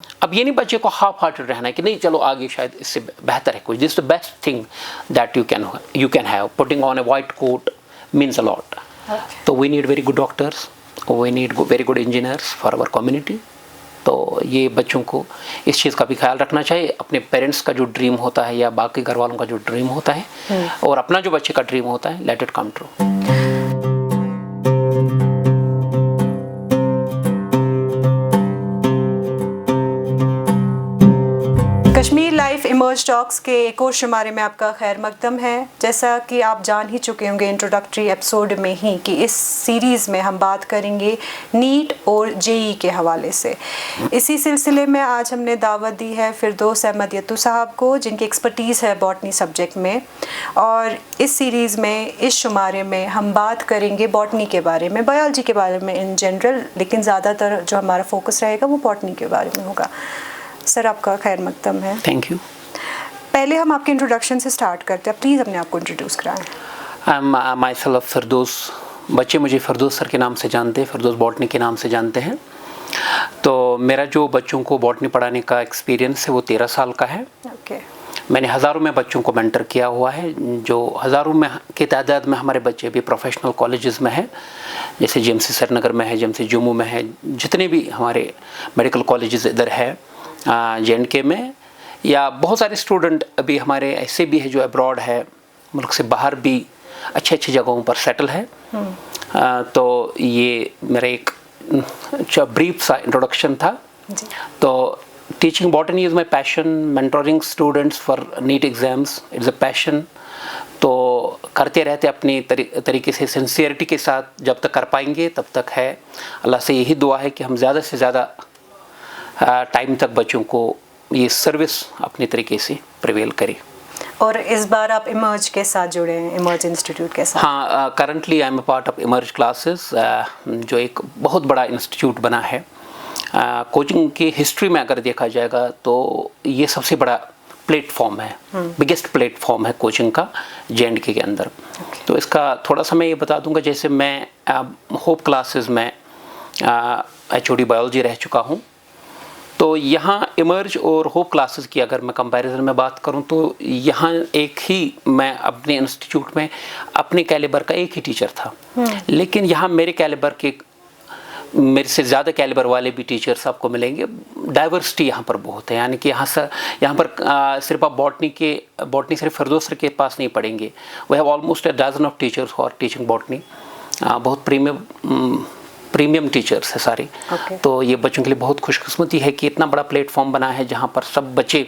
अब ये नहीं बच्चे को हाफ हार्टेड रहना है कि नहीं चलो आगे शायद इससे बेहतर है कुछ. This the best thing that you can have. Putting on a white coat means a lot. तो we need very good doctors, we need very good engineers for our community. तो ये बच्चों को इस चीज़ का भी ख्याल रखना चाहिए. अपने पेरेंट्स का जो ड्रीम होता है या बाकी घर वालों का जो ड्रीम होता है और अपना जो बच्चे का ड्रीम होता है, let it come true. Kashmir life emerge talks के एक और शुमारे में आपका खैर मकदम है. जैसा कि आप जान ही चुके होंगे इंट्रोडक्टरी एपिसोड में ही कि इस सीरीज़ में हम बात करेंगे नीट और जेई के हवाले से. इसी सिलसिले में आज हमने दावत दी है फिरदौस अहमद यत्तू साहब को, जिनकी एक्सपर्टीज़ है बॉटनी सब्जेक्ट में. और इस सीरीज़ में, इस शुमारे में हम बात करेंगे बॉटनी के बारे में, बायोलॉजी के बारे में इन जनरल, लेकिन ज़्यादातर जो हमारा फोकस रहेगा वो बॉटनी के बारे में होगा. सर आपका खैर मकदम है. Thank you. पहले हम आपके इंट्रोडक्शन से स्टार्ट करते हैं. प्लीज़ अपने आप को इंट्रोड्यूस कराएं. आई एम माई सेल्फ फिरदौस. बच्चे मुझे फिरदौस सर के नाम से जानते हैं, फिरदौस बॉटनी के नाम से जानते हैं. तो मेरा जो बच्चों को बॉटनी पढ़ाने का एक्सपीरियंस है वो 13 साल का है. ओके. मैंने हज़ारों में बच्चों को मेंटर किया हुआ है, जो हज़ारों में की तादाद में हमारे बच्चे भी प्रोफेशनल कॉलेजेस में हैं, जैसे जेएमसी श्रीनगर में है, जेएमसी जम्मू में है, जितने भी हमारे मेडिकल कॉलेजेस इधर है JNK में, या बहुत सारे स्टूडेंट अभी हमारे ऐसे भी है जो अब्रॉड है, मुल्क से बाहर भी अच्छे अच्छी जगहों पर सेटल है. तो ये मेरा एक ब्रीफ सा इंट्रोडक्शन था. तो teaching botany is my passion. Mentoring students for NEET exams it's a passion. तो करते रहते अपनी तरीके से सिंसियरिटी के साथ. जब तक कर पाएंगे तब तक है. अल्लाह से यही दुआ है कि हम ज़्यादा से ज़्यादा टाइम तक बच्चों को ये सर्विस अपने तरीके से प्रिवेल करें. और इस बार आप इमर्ज के साथ जुड़े हैं, इमर्ज इंस्टीट्यूट के साथ. हाँ, currently I am a part of emerge classes, जो एक बहुत बड़ा इंस्टीट्यूट बना है. कोचिंग की हिस्ट्री में अगर देखा जाएगा तो ये सबसे बड़ा प्लेटफॉर्म है, बिगेस्ट प्लेटफॉर्म है कोचिंग का JNK के अंदर. तो इसका थोड़ा सा मैं ये बता दूंगा. जैसे मैं होप क्लासेस में HOD बायोलॉजी रह चुका हूँ. तो यहाँ इमर्ज और होप क्लासेस की अगर मैं कंपैरिजन में बात करूँ तो यहाँ एक ही, मैं अपने इंस्टीट्यूट में अपने कैलिबर का एक ही टीचर था. लेकिन यहाँ मेरे कैलिबर के, मेरे से ज़्यादा कैलिबर वाले भी टीचर्स आपको मिलेंगे. डाइवर्सिटी यहाँ पर बहुत है. यानी कि यहाँ पर सिर्फ आप बॉटनी सिर्फ फिरदौस सर के पास नहीं पढ़ेंगे. We have almost a dozen of teachers for teaching botany. बहुत प्रीमियम टीचर्स है सारे. तो ये बच्चों के लिए बहुत खुशकिस्मती है कि इतना बड़ा प्लेटफॉर्म बना है जहाँ पर सब बच्चे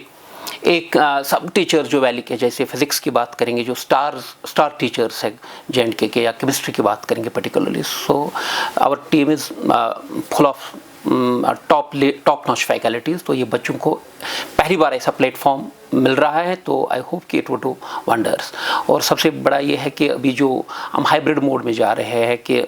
एक सब टीचर जो वैली के, जैसे फिजिक्स की बात करेंगे जो स्टार टीचर्स है JNK के, या केमिस्ट्री की बात करेंगे particularly. So our team is full of top notch faculties. तो ये बच्चों को पहली बार ऐसा प्लेटफॉर्म मिल रहा है. तो आई होप कि इट विल डू वंडर्स. और सबसे बड़ा ये है कि अभी जो हम हाइब्रिड मोड में जा रहे हैं, कि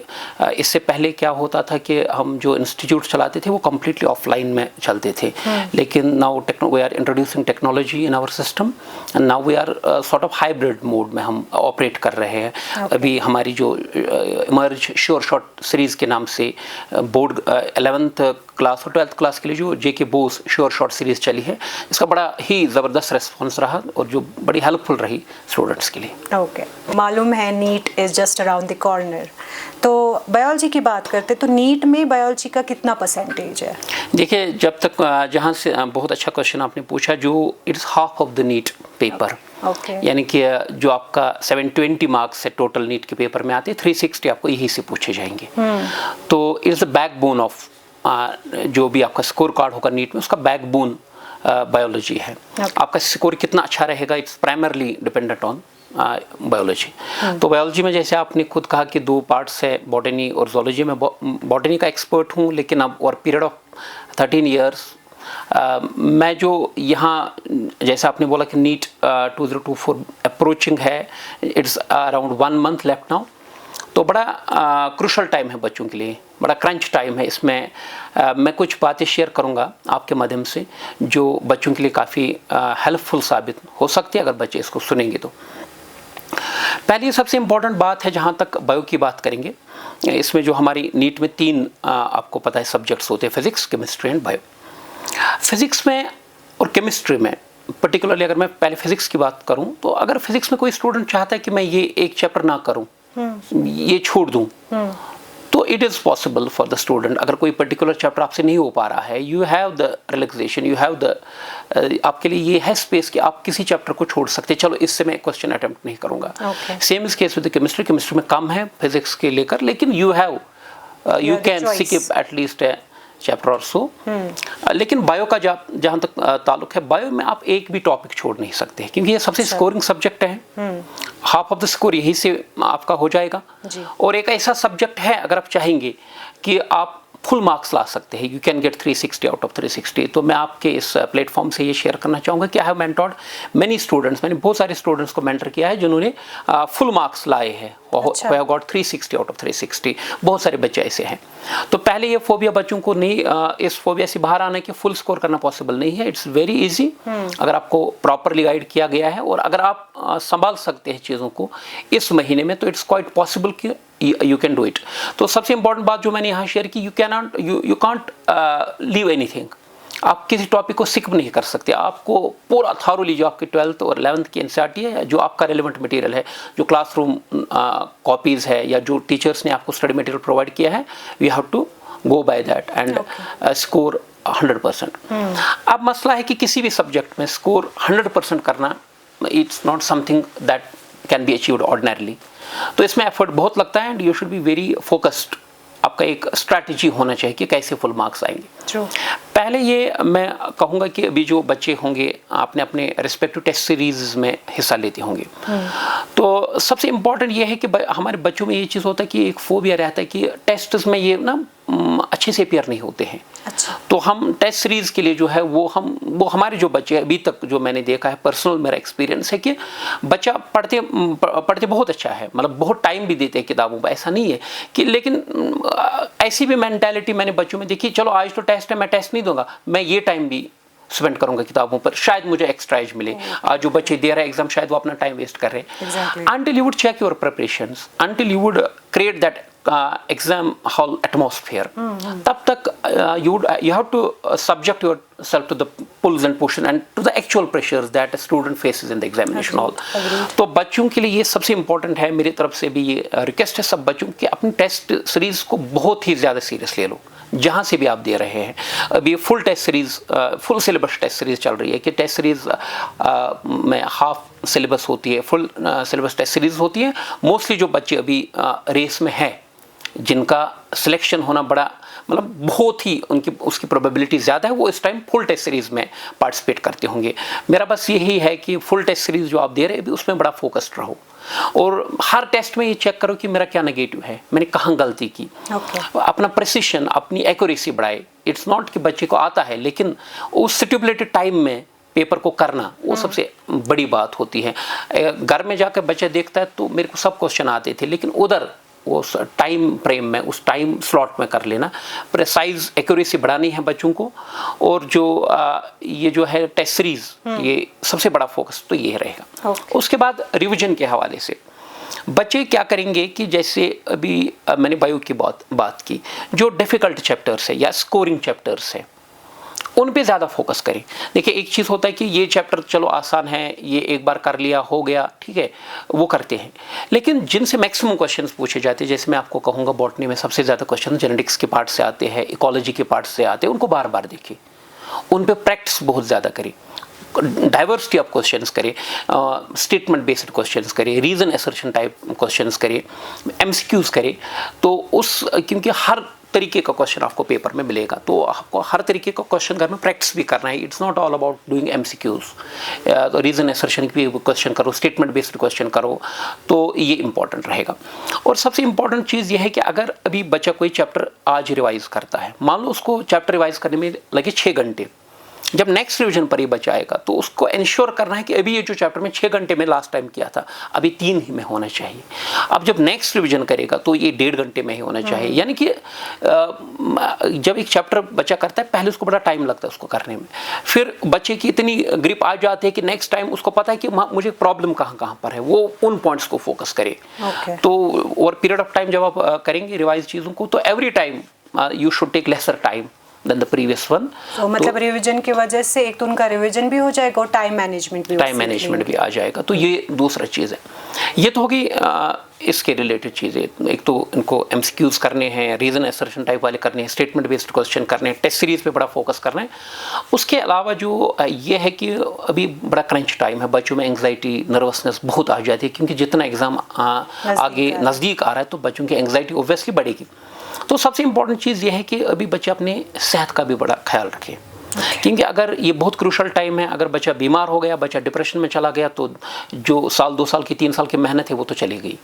इससे पहले क्या होता था कि हम जो इंस्टीट्यूट चलाते थे वो कम्प्लीटली ऑफलाइन में चलते थे. लेकिन now we are introducing technology in our system and now we are sort of hybrid mode में हम ऑपरेट कर रहे हैं. अभी हमारी जो इमर्ज श्योर शॉट सीरीज़ के नाम से बोर्ड 11th क्लास और 12th क्लास के लिए जो JK Bose sure shot series चली है, इसका बड़ा ही ज़बरदस्त रेस्पॉन्स रहा और जो बड़ी हेल्पफुल रही स्टूडेंट्स के लिए. ओके. मालूम है NEET is just around the corner. तो बायोलॉजी की बात करते तो नीट में बायोलॉजी का कितना परसेंटेज है? देखिए, जब तक जहाँ से बहुत अच्छा क्वेश्चन आपने पूछा, जो it's half of the NEET paper. यानी कि जो आपका 720 मार्क्स है टोटल नीट के पेपर में आते, 360 आपको यही से पूछे जाएंगे. तो इट्स द बैकबोन ऑफ जो भी आपका स्कोर कार्ड होगा नीट में, उसका बैकबोन बायोलॉजी है. आपका स्कोर कितना अच्छा रहेगा, it's primarily dependent on biology. तो बायोलॉजी में जैसे आपने खुद कहा कि 2 पार्ट्स है, बॉटनी और ज़ूलॉजी में. बॉटनी का एक्सपर्ट हूँ, लेकिन अब और पीरियड ऑफ 13 ईयर्स मैं जो यहाँ, जैसा आपने बोला कि नीट 2024 अप्रोचिंग है, it's around 1 month left now. तो बड़ा क्रूशल टाइम है बच्चों के लिए, बड़ा क्रंच टाइम है. इसमें मैं कुछ बातें शेयर करूंगा आपके माध्यम से जो बच्चों के लिए काफ़ी हेल्पफुल साबित हो सकती है अगर बच्चे इसको सुनेंगे तो. पहली सबसे इम्पॉर्टेंट बात है, जहाँ तक बायो की बात करेंगे, इसमें जो हमारी नीट में 3 आपको पता है सब्जेक्ट्स होते हैं, physics, chemistry and bio. Physics में और केमिस्ट्री में पर्टिकुलरली अगर मैं पहले फिज़िक्स की बात करूं, तो अगर फिज़िक्स में कोई स्टूडेंट चाहता है कि मैं ये एक चैप्टर ना करूं, ये छोड़ दूं, तो it is possible for the student. अगर कोई पर्टिकुलर चैप्टर आपसे नहीं हो पा रहा है, you have the relaxation, you have the आपके लिए ये है स्पेस कि आप किसी चैप्टर को छोड़ सकते हैं। चलो इससे मैं क्वेश्चन अटेम्प्ट नहीं करूंगा। Same is case with chemistry. Chemistry में कम है फिजिक्स के लेकर, लेकिन you have you can skip at least chapter और सो। लेकिन बायो का जहाँ तक ताल्लुक है, बायो में आप एक भी टॉपिक छोड़ नहीं सकते, क्योंकि ये सबसे स्कोरिंग सब्जेक्ट है। हाफ ऑफ द स्कोर यही से आपका हो जाएगा। और एक ऐसा सब्जेक्ट है, अगर आप चाहेंगे कि आप फुल मार्क्स ला सकते हैं, you can get 360 out of 360। तो मैं आपके इस प्लेटफॉर्म से ये शेयर करना चाहूँगा कि I have mentored many students. मैंने बहुत सारे स्टूडेंट्स को मेंटर किया है जिन्होंने फुल मार्क्स लाए हैं, गॉट 360 आउट ऑफ 360। बहुत सारे बच्चे ऐसे हैं। तो पहले ये फोबिया बच्चों को नहीं, इस फोबिया से बाहर आने के फुल स्कोर करना पॉसिबल नहीं है। इट्स वेरी इजी अगर आपको प्रॉपरली गाइड किया गया है, और अगर आप संभाल सकते हैं चीज़ों को इस महीने में, तो इट्स क्वाइट पॉसिबल कि you can do it। तो सबसे इंपॉर्टेंट बात जो मैंने यहाँ शेयर की, you can't leave anything। आप किसी टॉपिक को स्किप नहीं कर सकते। आपको पूरा थॉरोली जो आपकी 12th और 11th की एनसीईआरटी है, जो आपका रेलेवेंट मटेरियल है, जो क्लासरूम कॉपीज़ है, या जो टीचर्स ने आपको स्टडी मटेरियल प्रोवाइड किया है, we have to go by that and score 100%। अब मसला है कि किसी भी सब्जेक्ट में स्कोर 100% करना, it's not something that can be achieved ordinarily. तो इसमें एफर्ट बहुत लगता है, and you should be very focused. आपका एक स्ट्रैटेजी होना चाहिए कि कैसे फुल मार्क्स आएंगे। पहले ये मैं कहूँगा कि अभी जो बच्चे होंगे अपने अपने रिस्पेक्टिव टेस्ट सीरीज में हिस्सा लेते होंगे, तो सबसे इम्पॉर्टेंट ये है कि हमारे बच्चों में ये चीज़ होता है कि एक फोबिया रहता है कि टेस्ट में ये ना अच्छे से पेयर नहीं होते हैं। अच्छा। तो हम टेस्ट सीरीज़ के लिए जो है वो हमारे जो बच्चे अभी तक जो मैंने देखा है, पर्सनल मेरा एक्सपीरियंस है कि बच्चा पढ़ते बहुत अच्छा है, मतलब बहुत टाइम भी देते हैं किताबों पर, ऐसा नहीं है कि, लेकिन ऐसी भी मेंटालिटी मैंने बच्चों में देखी, चलो आज तो टेस्ट है, मैं टेस्ट नहीं दूंगा, मैं ये टाइम भी स्पेंड करूंगा किताबों पर, शायद मुझे एक्स्ट्रा एज मिले। आज जो बच्चे दे रहे हैं एग्जाम, शायद वो अपना टाइम वेस्ट कर रहे हैं। Until you would check your preparations, until you would create that exam hall atmosphere, तब तक you have to subject yourself to the pulls and pushes and to the actual pressures that a student faces in the examination hall। तो बच्चों के लिए ये सबसे important है। मेरी तरफ से भी ये रिक्वेस्ट है सब बच्चों की, अपनी टेस्ट सीरीज को बहुत ही ज़्यादा सीरियस ले लो, जहाँ से भी आप दे रहे हैं। अभी full test series, full syllabus test series चल रही है कि टेस्ट सीरीज में हाफ सिलेबस होती है, फुल सिलेबस टेस्ट सीरीज होती है। मोस्टली जो बच्चे अभी रेस में हैं, जिनका सिलेक्शन होना बड़ा मतलब बहुत ही उसकी प्रोबेबिलिटी ज़्यादा है, वो इस टाइम फुल टेस्ट सीरीज़ में पार्टिसिपेट करते होंगे। मेरा बस यही है कि फुल टेस्ट सीरीज़ जो आप दे रहे हैं उसमें बड़ा फोकस्ड रहो, और हर टेस्ट में ये चेक करो कि मेरा क्या नेगेटिव है, मैंने कहाँ गलती की। अपना प्रिसिशन, अपनी एक्यूरेसी बढ़ाए। इट्स नॉट कि बच्चे को आता है, लेकिन उस स्टिपुलेटेड टाइम में पेपर को करना वो सबसे बड़ी बात होती है। घर में जाकर बच्चा देखता है तो मेरे को सब क्वेश्चन आते थे, लेकिन उधर उस टाइम फ्रेम में, उस टाइम स्लॉट में कर लेना। प्रिसाइज एक्यूरेसी बढ़ानी है बच्चों को, और जो ये जो है टेस्ट सीरीज, ये सबसे बड़ा फोकस तो ये रहेगा। उसके बाद रिवीजन के हवाले से बच्चे क्या करेंगे कि जैसे अभी मैंने बायो की बात की, जो डिफ़िकल्ट चैप्टर्स है या स्कोरिंग चैप्टर्स है उन पे ज़्यादा फोकस करें। देखिए एक चीज़ होता है कि ये चैप्टर चलो आसान है, ये एक बार कर लिया हो गया, ठीक है, वो करते हैं। लेकिन जिनसे मैक्सिमम क्वेश्चंस पूछे जाते हैं, जैसे मैं आपको कहूँगा बॉटनी में सबसे ज़्यादा क्वेश्चन जेनेटिक्स के पार्ट से आते हैं, इकोलॉजी के पार्ट से आते हैं, उनको बार बार देखिए, उन पे प्रैक्टिस बहुत ज़्यादा करें, डाइवर्सिटी ऑफ क्वेश्चंस करें, स्टेटमेंट बेस्ड क्वेश्चंस करें, रीजन असर्शन टाइप क्वेश्चंस करें, एमसीक्यूज करें। तो क्योंकि हर तरीके का क्वेश्चन आपको पेपर में मिलेगा, तो आपको हर तरीके का क्वेश्चन घर में प्रैक्टिस भी करना है। It's not all about doing MCQs. तो रीजन असर्शन की भी क्वेश्चन करो, स्टेटमेंट बेस्ड क्वेश्चन करो, तो ये इंपॉर्टेंट रहेगा। और सबसे इंपॉर्टेंट चीज़ ये है कि अगर अभी बच्चा कोई चैप्टर आज रिवाइज करता है, मान लो उसको चैप्टर रिवाइज करने में लगे 6 घंटे, जब नेक्स्ट रिवीजन पर ये बच्चा आएगा तो उसको इंश्योर करना है कि अभी ये जो चैप्टर में 6 घंटे में लास्ट टाइम किया था, अभी 3 ही में होना चाहिए। अब जब नेक्स्ट रिवीजन करेगा तो ये 1.5 घंटे में ही होना चाहिए। यानी कि जब एक चैप्टर बच्चा करता है, पहले उसको बड़ा टाइम लगता है उसको करने में, फिर बच्चे की इतनी ग्रिप आ जाती है कि नेक्स्ट टाइम उसको पता है कि मुझे प्रॉब्लम कहाँ पर है, वो उन पॉइंट्स को फोकस करे। तो और पीरियड ऑफ टाइम जब आप करेंगे रिवाइज चीज़ों को, तो every time you should take lesser time than the previous one. तो मतलब रिवीजन की वजह से एक तो उनका रिवीजन भी हो जाएगा और टाइम मैनेजमेंट भी आ जाएगा। तो ये दूसरा चीज़ है। ये तो होगी इसके रिलेटेड चीज़ें। एक तो इनको MCQs करने हैं, रीजन असर्शन टाइप वाले करने हैं, स्टेटमेंट बेस्ड क्वेश्चन करने हैं, टेस्ट सीरीज पे बड़ा फोकस करना है। उसके अलावा जो ये है कि अभी बड़ा क्रंच टाइम है, बच्चों में एंग्जाइटी नर्वसनेस बहुत आ जाती है, क्योंकि जितना एग्ज़ाम आगे नज़दीक आ रहा है तो बच्चों की एंग्जाइटी ओब्वियसली बढ़ेगी। तो सबसे इम्पॉर्टेंट चीज़ ये है कि अभी बच्चे अपने सेहत का भी बड़ा ख्याल रखें, क्योंकि अगर ये बहुत क्रूशल टाइम है, अगर बच्चा बीमार हो गया, बच्चा डिप्रेशन में चला गया, तो जो साल 2 साल की 3 साल की मेहनत है वो तो चली गई।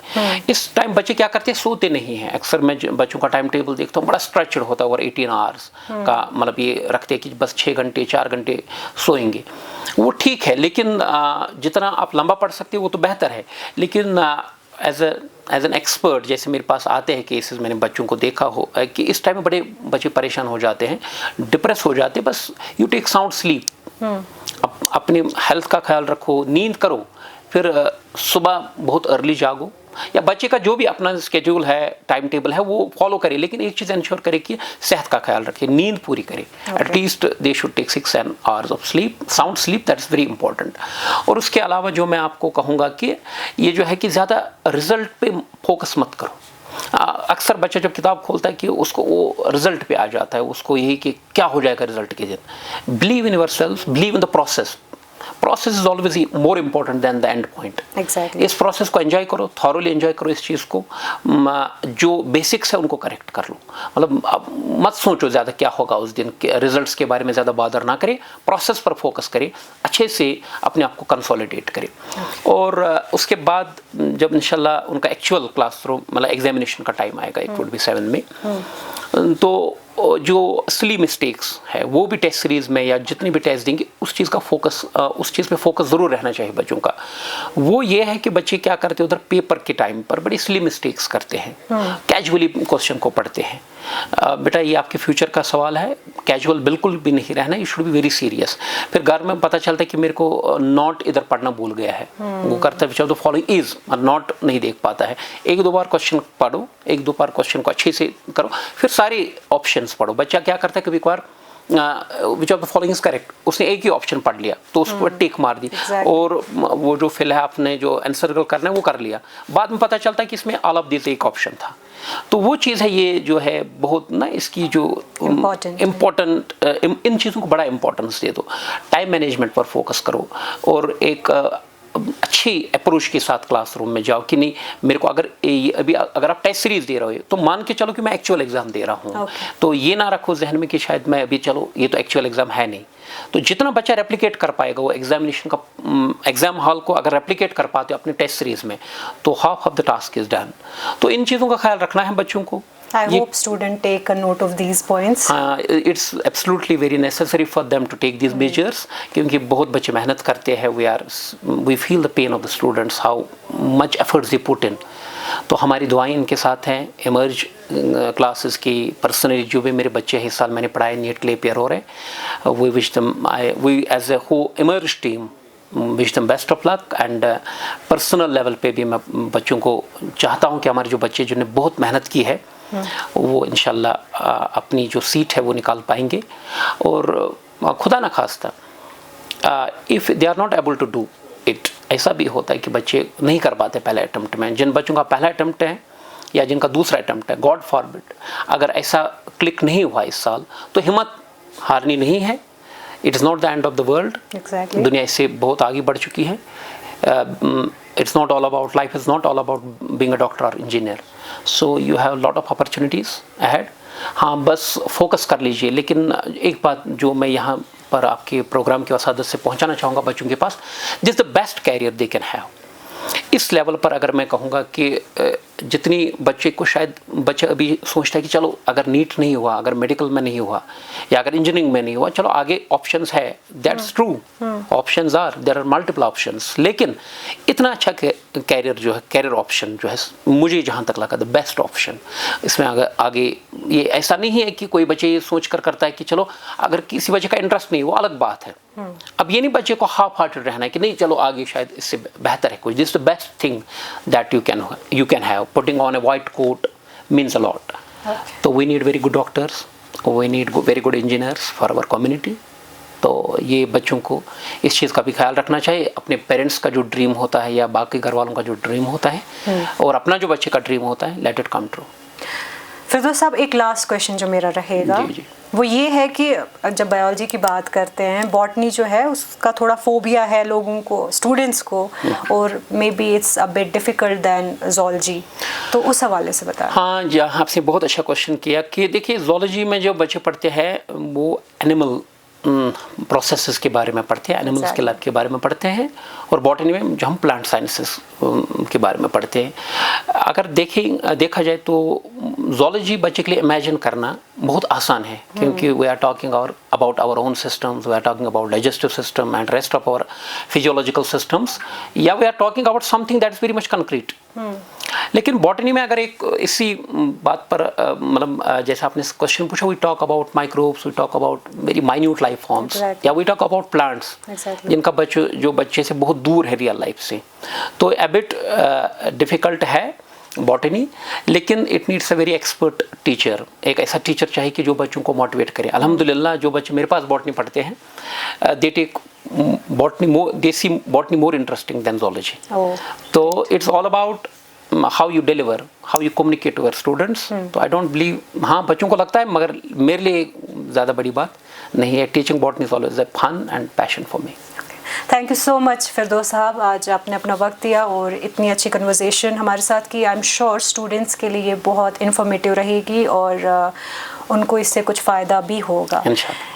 इस टाइम बच्चे क्या करते हैं, सोते नहीं हैं। अक्सर मैं बच्चों का टाइम टेबल देखता हूँ, बड़ा स्ट्रक्चर्ड होता है, ओवर 18 आवर्स का, मतलब ये रखते हैं कि बस 6 घंटे 4 घंटे सोएंगे। वो ठीक है, लेकिन जितना आप लंबा पढ़ सकते हो वो तो बेहतर है। लेकिन एज एन एक्सपर्ट जैसे मेरे पास आते हैं केसेस, मैंने बच्चों को देखा हो कि इस टाइम में बड़े बच्चे परेशान हो जाते हैं, डिप्रेस हो जाते हैं। बस यू टेक साउंड स्लीप, अपने हेल्थ का ख्याल रखो, नींद करो, फिर सुबह बहुत अर्ली जागो, या बच्चे का जो भी अपना स्केड्यूल है, टाइम टेबल है, वो फॉलो करे। लेकिन एक चीज़ इंश्योर करे कि सेहत का ख्याल रखे, नींद पूरी करे। At least they should take 6 hours of sleep, sound sleep, that is very important. और उसके अलावा जो मैं आपको कहूँगा कि ये जो है कि ज़्यादा रिजल्ट पे फोकस मत करो। अक्सर बच्चा जब किताब खोलता है कि उसको वो रिजल्ट पे आ जाता है, उसको यही कि क्या हो जाएगा रिजल्ट के दिन। Believe in yourself, believe in the process. Process is always more important than the end point. Exactly. इस प्रोसेस को एंजॉय करो, थॉरली एंजॉय करो इस चीज़ को। जो बेसिक्स है उनको करेक्ट कर लो, मतलब अब मत सोचो ज़्यादा क्या होगा उस दिन के रिजल्ट्स के बारे में, ज़्यादा बादर ना करें, प्रोसेस पर फोकस करें, अच्छे से अपने आप को कंसोलिडेट करें। और उसके बाद जब इंशाल्लाह उनका एक्चुअल क्लासरूम मतलब एग्जामिनेशन का टाइम आएगा, इट वुड बी 7 में, तो जो सिली मिस्टेक्स है वो भी टेस्ट सीरीज़ में या जितनी भी टेस्ट देंगे उस चीज़ का फोकस, उस चीज़ पे फोकस ज़रूर रहना चाहिए बच्चों का। वो ये है कि बच्चे क्या करते हैं, उधर पेपर के टाइम पर बड़ी सिली मिस्टेक्स करते हैं, कैजुअली क्वेश्चन को पढ़ते हैं। बेटा ये आपके फ्यूचर का सवाल है, कैजुअल बिल्कुल भी नहीं रहना, you should be very serious. फिर घर में पता चलता है कि मेरे को नॉट इधर पढ़ना भूल गया है, वो करता है द फॉलोइंग इज, नॉट नहीं देख पाता है। 1-2 बार क्वेश्चन पढ़ो, 1-2 बार क्वेश्चन को अच्छे से करो, फिर सारे ऑप्शंस पढ़ो। बच्चा क्या करता है कभी कभार which of the following is correct, उसने एक ही ऑप्शन पढ़ लिया तो उस पर टिक मार दी, और वो जो फिल है आपने जो आंसर करना है वो कर लिया, बाद में पता चलता है कि इसमें ऑल ऑफ दिस एक ऑप्शन था। तो वो चीज़ है, ये जो है बहुत ना, इसकी जो इम्पोर्टेंट इन चीज़ों को बड़ा इंपॉर्टेंस दे दो, टाइम मैनेजमेंट पर फोकस करो, और एक अच्छी अप्रोच के साथ क्लासरूम में जाओ कि नहीं मेरे को अभी अगर आप टेस्ट सीरीज दे रहे हो तो मान के चलो कि मैं एक्चुअल एग्जाम दे रहा हूँ। तो ये ना रखो जहन में कि शायद मैं अभी चलो ये तो एक्चुअल एग्जाम है नहीं। तो जितना बच्चा रेप्लिकेट कर पाएगा वो एग्जामिनेशन का एग्जाम हॉल को अगर रेप्लिकेट कर पाते हो अपने टेस्ट सीरीज में तो half of the task is done. तो इन चीज़ों का ख्याल रखना है बच्चों को। I hope students take a note of these points. It's absolutely very necessary for them to take these measures, क्योंकि बहुत बच्चे मेहनत करते हैं। We feel the pain of the students, how much efforts they put in. तो हमारी दुआएं इनके साथ हैं। इमर्ज क्लासेस की पर्सनली जो भी मेरे बच्चे हैं इस साल मैंने पढ़ाए नीट के लिए पेयर हो रहे हैं, we wish them, we as a whole emerge team wish दम best of luck. And personal level पे भी मैं बच्चों को चाहता हूँ कि हमारे जो बच्चे जिन्होंने बहुत मेहनत की है वो इंशाल्लाह अपनी जो सीट है वो निकाल पाएंगे। और खुदा ना खास्ता if they are not able to do it, ऐसा भी होता है कि बच्चे नहीं कर पाते पहले अटैम्प्ट में। जिन बच्चों का पहला अटैम्प्ट है या जिनका दूसरा अटैम्प्ट है, गॉड फॉरबिड अगर ऐसा क्लिक नहीं हुआ इस साल तो हिम्मत हारनी नहीं है। It is not the end of the world. दुनिया इससे बहुत आगे बढ़ चुकी है। It's not all about, life is not all about being a doctor or engineer. So you have a lot of opportunities ahead. हाँ बस फोकस कर लीजिए। लेकिन एक बात जो मैं यहाँ पर आपके प्रोग्राम के वसादत से पहुँचाना चाहूँगा बच्चों के पास, this the best career they can have. इस लेवल पर अगर मैं कहूँगा कि जितनी बच्चे को शायद बच्चा अभी सोचता है कि चलो अगर नीट नहीं हुआ, अगर मेडिकल में नहीं हुआ या अगर इंजीनियरिंग में नहीं हुआ, चलो आगे ऑप्शंस है, that's true, options are there are multiple options. लेकिन इतना अच्छा कैरियर जो है, कैरियर ऑप्शन जो है मुझे जहाँ तक लगा द बेस्ट ऑप्शन इसमें आगे ये ऐसा नहीं है कि कोई बच्चे ये सोच कर करता है कि चलो अगर किसी बच्चे का इंटरेस्ट नहीं वो अलग बात है। अब ये नहीं बच्चे को हाफ हार्टेड रहना है कि नहीं चलो आगे शायद इससे बेहतर है कुछ। This the best thing that you can have. Putting on a white coat means a lot. So we need very good doctors, we need very good engineers for our community. तो ये बच्चों को इस चीज़ का भी ख्याल रखना चाहिए, अपने पेरेंट्स का जो ड्रीम होता है या बाकी घर वालों का जो ड्रीम होता है और अपना जो बच्चे का ड्रीम होता है, लेट इट कम ट्रू। फिरदौस साहब, एक लास्ट क्वेश्चन जो मेरा रहेगा जी। वो ये है कि जब बायोलॉजी की बात करते हैं, बॉटनी जो है उसका थोड़ा फोबिया है लोगों को, स्टूडेंट्स को, और maybe it's a bit difficult than zoology, तो उस हवाले से बताएं। हाँ जी, आपने बहुत अच्छा क्वेश्चन किया कि देखिए ज़ूलॉजी में जो बच्चे पढ़ते हैं वो एनिमल प्रोसेसेस के बारे में पढ़ते हैं, एनिमल्स के लाइफ के बारे में पढ़ते हैं, और बॉटनी में जो हम प्लांट साइंसेस के बारे में पढ़ते हैं। अगर देखा जाए तो ज़ूलॉजी बच्चे के लिए इमेजिन करना बहुत आसान है, क्योंकि we are talking about our own systems, we are talking about digestive system and rest of our physiological systems, या we are talking about something that is very much concrete. लेकिन बॉटनी में अगर एक इसी बात पर मतलब जैसा आपने क्वेश्चन पूछा, we talk about microbes, we talk about very minute life forms, या वी टॉक अबाउट प्लांट्स जिनका जो बच्चे से बहुत दूर है रियल लाइफ से, तो ए बिट डिफिकल्ट है बॉटनी। लेकिन it needs a very expert teacher, एक ऐसा टीचर चाहिए कि जो बच्चों को मोटिवेट करे। अल्हम्दुलिल्लाह जो बच्चे मेरे पास बॉटनी पढ़ते हैं they take botany more interesting than zoology. तो it's all about how you deliver, how you communicate to your students. तो आई डोंट बिलीव, हाँ बच्चों को लगता है, मगर मेरे लिए ज़्यादा बड़ी बात नहीं है। Teaching botany is always a fun and passion for me. Thank you so much Firdaus साहब, आज आपने अपना वक्त दिया और इतनी अच्छी कन्वर्सेशन हमारे साथ की। आई एम श्योर स्टूडेंट्स के लिए बहुत इन्फॉर्मेटिव रहेगी और उनको इससे कुछ फ़ायदा भी होगा। इंशाल्लाह।